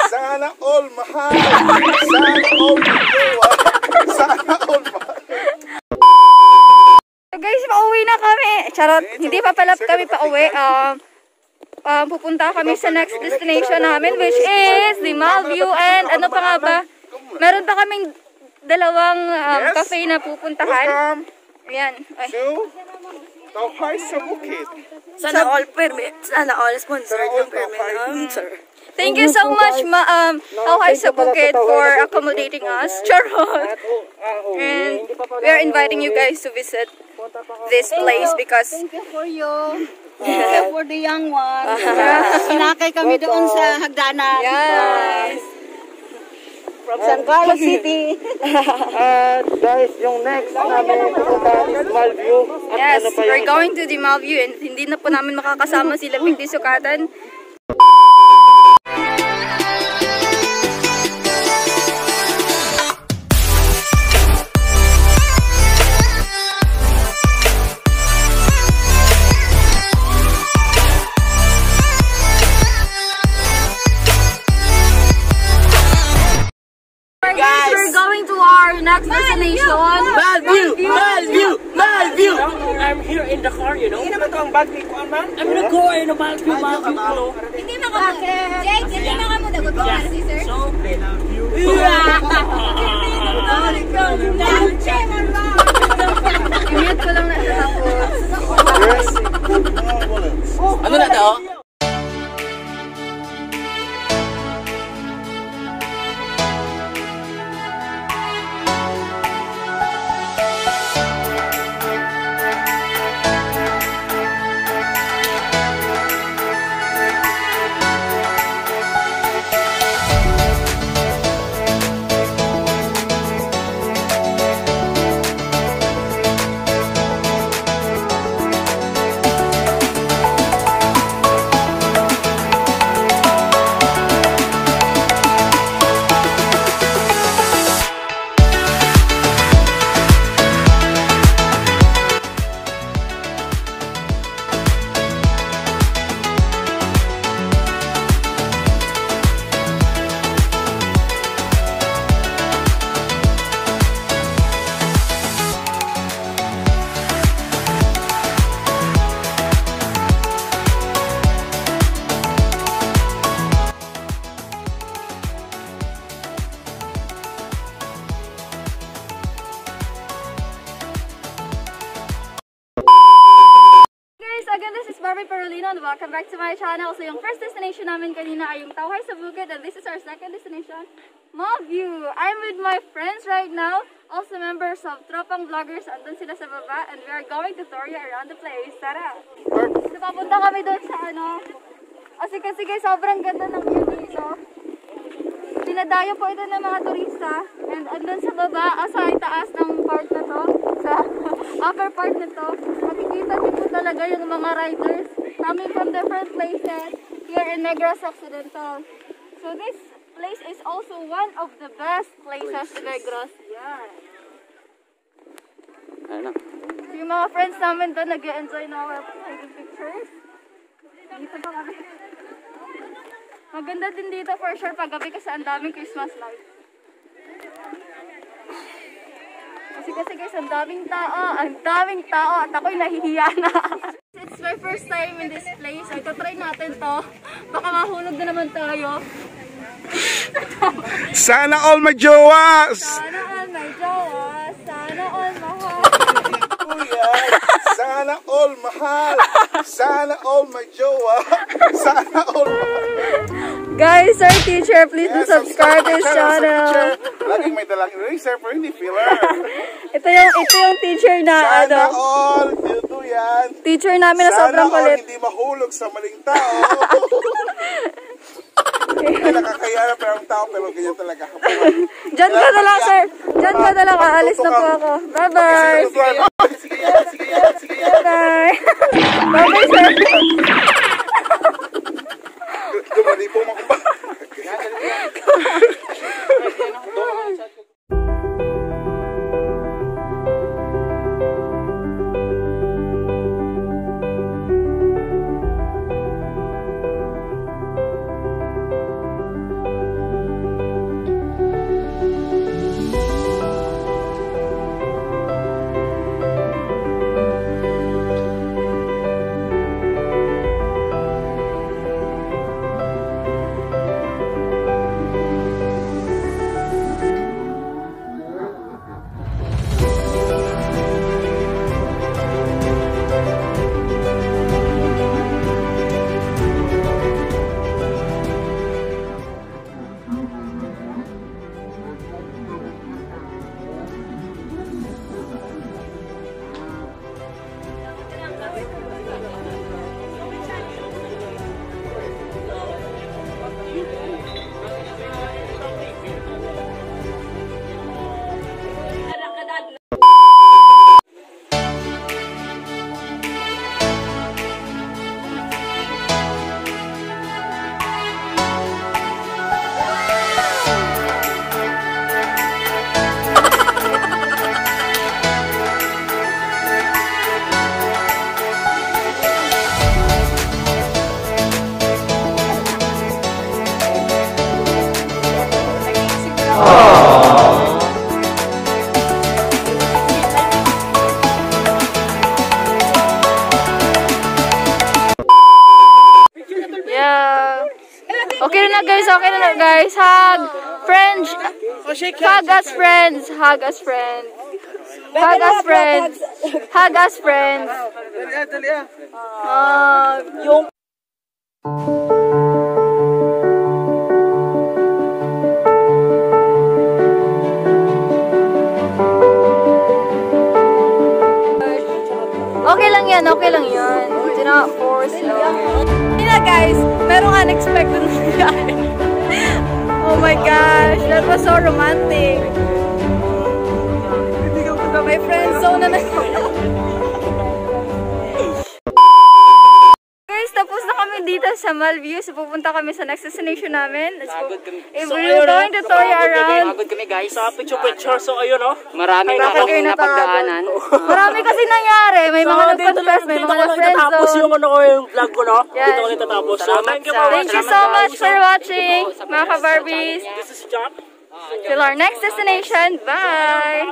Sana all mahal. Sana all jowa. Sana all mahal. So guys, pauwi na kami. Charot, hindi pa pala kami pauwi. Pupunta kami sa next destination namin, which is the Malview. And ano pa nga ba? Meron pa kaming dalawang cafe na pupuntahan. Ayan. Tauhay sa bukid. Sana all permit. Sana all sponsored yung permit. Sir. Thank you so much, Tauhay sa Bukid, for accommodating us. Charot. And we are inviting you guys to visit this place because Thank you for you. Thank you for the young ones. Sinakay kami doon sa hagdanan. yes. From San Carlos City. Guys, yung next namin pupuntahan is Malview. Yes, we're going to the Malview and hindi na po namin makakasama sila Bigdi Sukatan. Guys, we're going to our next destination. Malview! Malview! Malview! I'm here in the car, you know. Hindi naman ito ang bag ni Kuan man? I'm gonna go in the Malview, you know. Hindi makamuda. Jake, hindi makamuda. Good morning, sir. So, I love you. I-mute ko lang na ito tapos. Ano na to? Again, this is Barbie Perolino and welcome back to my channel. So yung first destination namin kanina ay yung Tauhay sa Bukid and this is our second destination, Malview. I'm with my friends right now, also members of Tropang Vloggers. Andun sila sa baba and we are going to tour you around the place. Tara! So papunta kami doon sa sige, sobrang ganda ng view dito. Dinadayo po ito ng mga turista and andun sa baba, sa itaas ng part na to, sa upper part na to, makikita niyo po talaga yung mga riders coming from different places here in Negros Occidental. So this place is also one of the best places in Negros. Yeah. So yung mga friends namin doon nag-e-enjoy na we're taking pictures. Dito pa kami. Maganda din dito for sure paggabi kasi ang daming Christmas lights. Kasi guys, ang daming tao at ako'y nahihiya na. It's my first time in this place. So ito-try natin to. Baka mahulog na naman tayo. Sana all my jowas! Sana all my jowa. Sana all mahal. Sana all mahal. Sana all my jowa. Sana all mahal. Guys, our teacher, please do subscribe to this channel. Laging may dalang eraser pero hindi filler. Ito yung teacher na Sana all, dito yan. teacher namin na sobrang Sana all kulit. hindi mahulog sa maling tao. Ay, nakakaya na pero ang tao pero ganyan talaga. Diyan ka na lang, sir. Diyan ka na lang. Aalis na po ako. Bye-bye. Sige yan. Bye-bye. Bye-bye, sir. Dumali po makumba. Okay na guys, okay na guys. Hug. Friends. Hug us friends. Hug us friends. Hug us friends. Hug us friends. Dali ah. Yung okay lang yan, okay lang yan. Do not force lang. Hindi na guys, merong unexpected nangyari. Oh my gosh, that was so romantic. My friend zone na guys, tapos na kami dito sa Malviews. Pupunta kami sa next destination namin. We're going to tour around. Pagod kami guys. Sa picture. So ayun oh. Marami na kami napagdaanan. Marami kasi nangyari. May mga nag-confess, may mga friend Tapos zone. yung ano ko yung vlog ko no. Yes. Dito ko natatapos. So thank you Thank you so much for watching, mga ka-Barbies. This is Jack. Till our next destination. Bye!